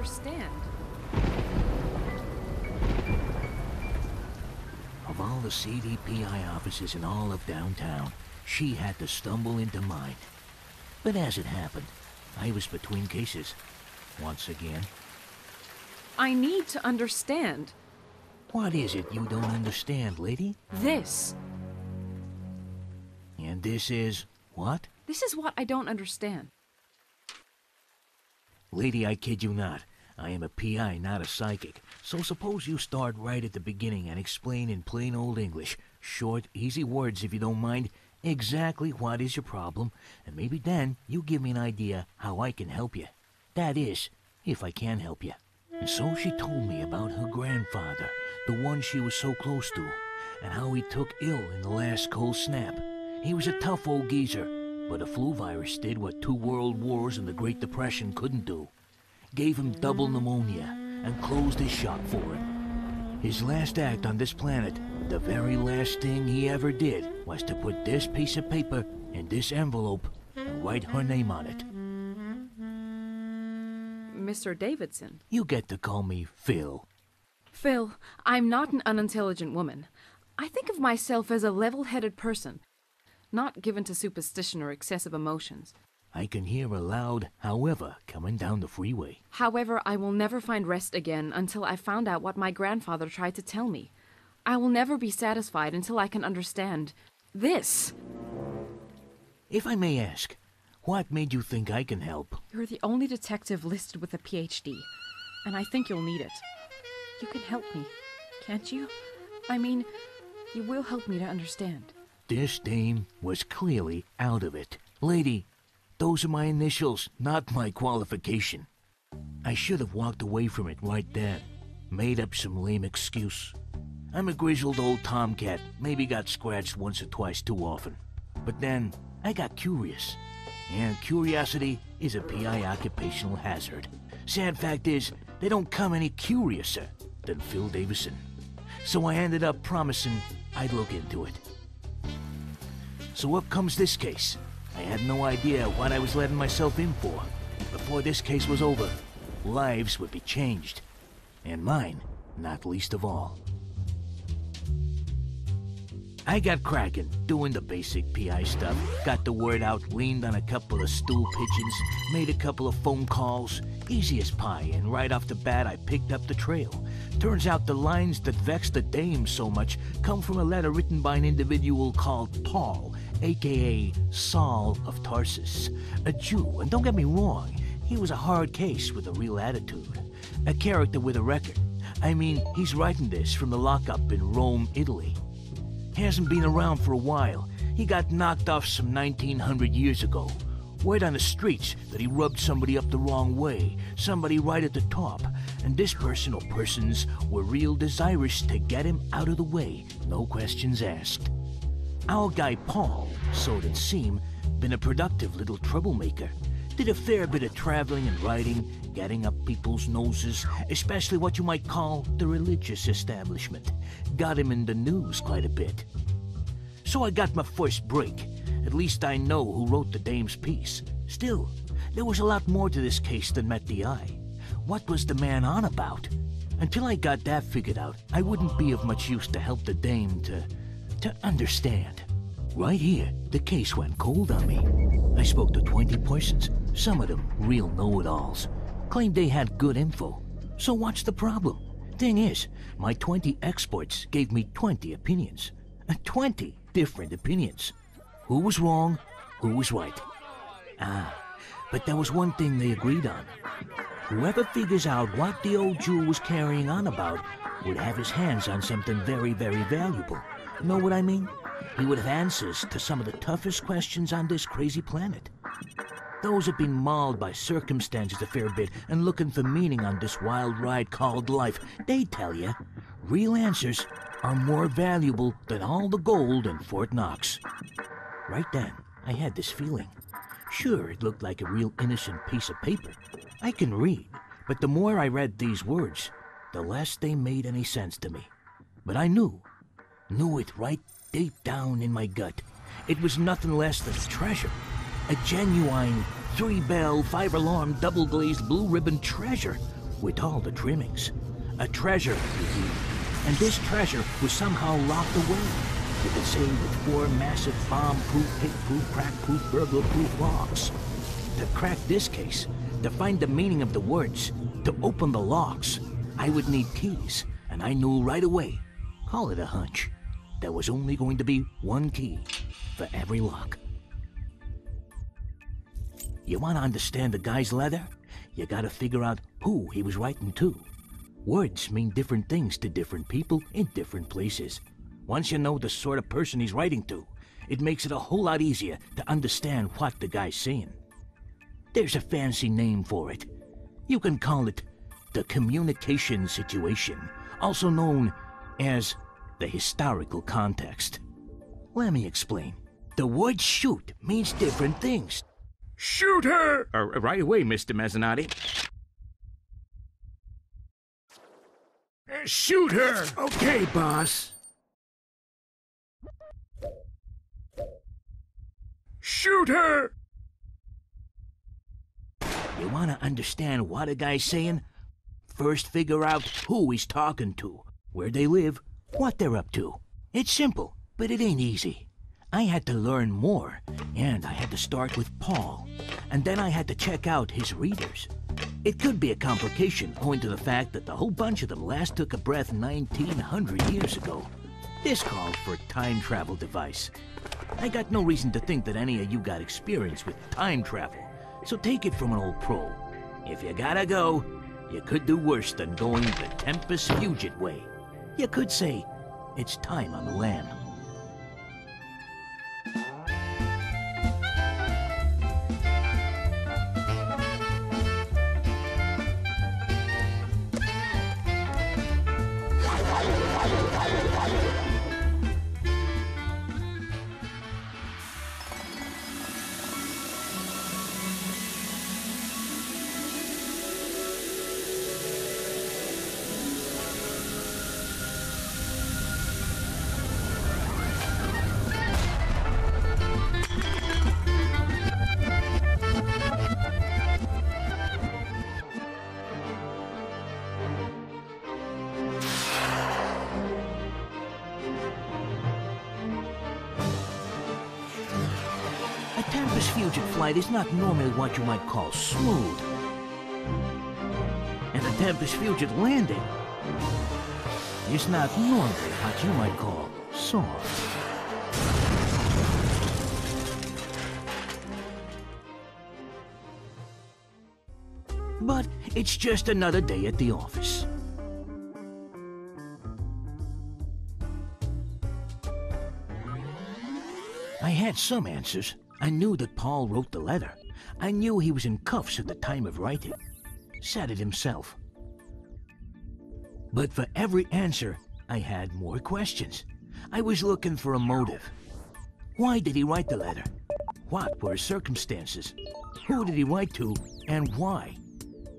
understand. Of all the CDPI offices in all of downtown, she had to stumble into mine. But as it happened, I was between cases. Once again. I need to understand. What is it you don't understand, lady? This. And this is what? This is what I don't understand. Lady, I kid you not. I am a PI, not a psychic. So suppose you start right at the beginning and explain in plain old English, short, easy words if you don't mind, exactly what is your problem, and maybe then you give me an idea how I can help you. That is, if I can help you. And so she told me about her grandfather, the one she was so close to, and how he took ill in the last cold snap. He was a tough old geezer, but a flu virus did what 2 world wars and the Great Depression couldn't do. Gave him double pneumonia and closed his shop for him. His last act on this planet, the very last thing he ever did, was to put this piece of paper in this envelope and write her name on it. Mr. Davidson. You get to call me Phil. Phil, I'm not an unintelligent woman. I think of myself as a level-headed person, not given to superstition or excessive emotions. I can hear a loud however coming down the freeway. However, I will never find rest again until I found out what my grandfather tried to tell me. I will never be satisfied until I can understand this. If I may ask, what made you think I can help? You're the only detective listed with a PhD, and I think you'll need it. You can help me, can't you? I mean, you will help me to understand. This dame was clearly out of it. Lady, those are my initials, not my qualification. I should have walked away from it right then. Made up some lame excuse. I'm a grizzled old tomcat, maybe got scratched once or twice too often. But then, I got curious. And curiosity is a PI occupational hazard. Sad fact is, they don't come any curiouser than Phil Davidson. So I ended up promising I'd look into it. So up comes this case. I had no idea what I was letting myself in for. Before this case was over, lives would be changed. And mine, not least of all. I got cracking, doing the basic PI stuff, got the word out, leaned on a couple of stool pigeons, made a couple of phone calls, easy as pie, and right off the bat I picked up the trail. Turns out the lines that vex the dame so much come from a letter written by an individual called Paul, aka Saul of Tarsus, a Jew, and don't get me wrong, he was a hard case with a real attitude, a character with a record. I mean, he's writing this from the lockup in Rome, Italy. Hasn't been around for a while. He got knocked off some 1900 years ago. Word on the streets that he rubbed somebody up the wrong way, somebody right at the top, and this person or persons were real desirous to get him out of the way, no questions asked. Our guy Paul, so it'd seem, been a productive little troublemaker. Did a fair bit of traveling and writing, getting up people's noses, especially what you might call the religious establishment. Got him in the news quite a bit. So I got my first break. At least I know who wrote the dame's piece. Still, there was a lot more to this case than met the eye. What was the man on about? Until I got that figured out, I wouldn't be of much use to help the dame to understand. Right here, the case went cold on me. I spoke to 20 persons, some of them real know-it-alls. Claimed they had good info. So what's the problem? Thing is, my 20 experts gave me 20 opinions. 20 different opinions. Who was wrong, who was right. But there was one thing they agreed on. Whoever figures out what the old Jew was carrying on about would have his hands on something very, very valuable. Know what I mean? He would have answers to some of the toughest questions on this crazy planet. Those have been mauled by circumstances a fair bit and looking for meaning on this wild ride called life, they tell you, real answers are more valuable than all the gold in Fort Knox. Right then, I had this feeling. Sure, it looked like a real innocent piece of paper. I can read, but the more I read these words, the less they made any sense to me. But I knew it right deep down in my gut. It was nothing less than a treasure. A genuine 3-bell, 5-alarm, double-glazed, blue-ribbon treasure. with all the trimmings. A treasure, indeed. And this treasure was somehow locked away. You could say with 4 massive bomb-proof, hit-proof, crack-proof, burglar-proof locks. To crack this case, to find the meaning of the words, to open the locks, I would need keys, and I knew right away, call it a hunch, there was only going to be one key for every lock. You want to understand the guy's letter? You gotta figure out who he was writing to. Words mean different things to different people in different places. Once you know the sort of person he's writing to, it makes it a whole lot easier to understand what the guy's saying. There's a fancy name for it. You can call it the communication situation, also known as the historical context. Let me explain. The word shoot means different things. Shoot her! Right away, Mr. Mezzanotte. Shoot her! Okay, boss. Shoot her! You want to understand what a guy's saying? First figure out who he's talking to, where they live, what they're up to. It's simple, but it ain't easy. I had to learn more, and I had to start with Paul, and then I had to check out his readers. It could be a complication owing to the fact that the whole bunch of them last took a breath 1900 years ago. This called for a time travel device. I got no reason to think that any of you got experience with time travel, so take it from an old pro. If you gotta go, you could do worse than going the Tempus Fugit way. You could say, it's time on the lam. A Tempus Fugit flight is not normally what you might call smooth. And a Tempus Fugit landing is not normally what you might call soft. But it's just another day at the office. I had some answers. I knew that Paul wrote the letter. I knew he was in cuffs at the time of writing. Said it himself. But for every answer, I had more questions. I was looking for a motive. Why did he write the letter? What were his circumstances? Who did he write to, and why?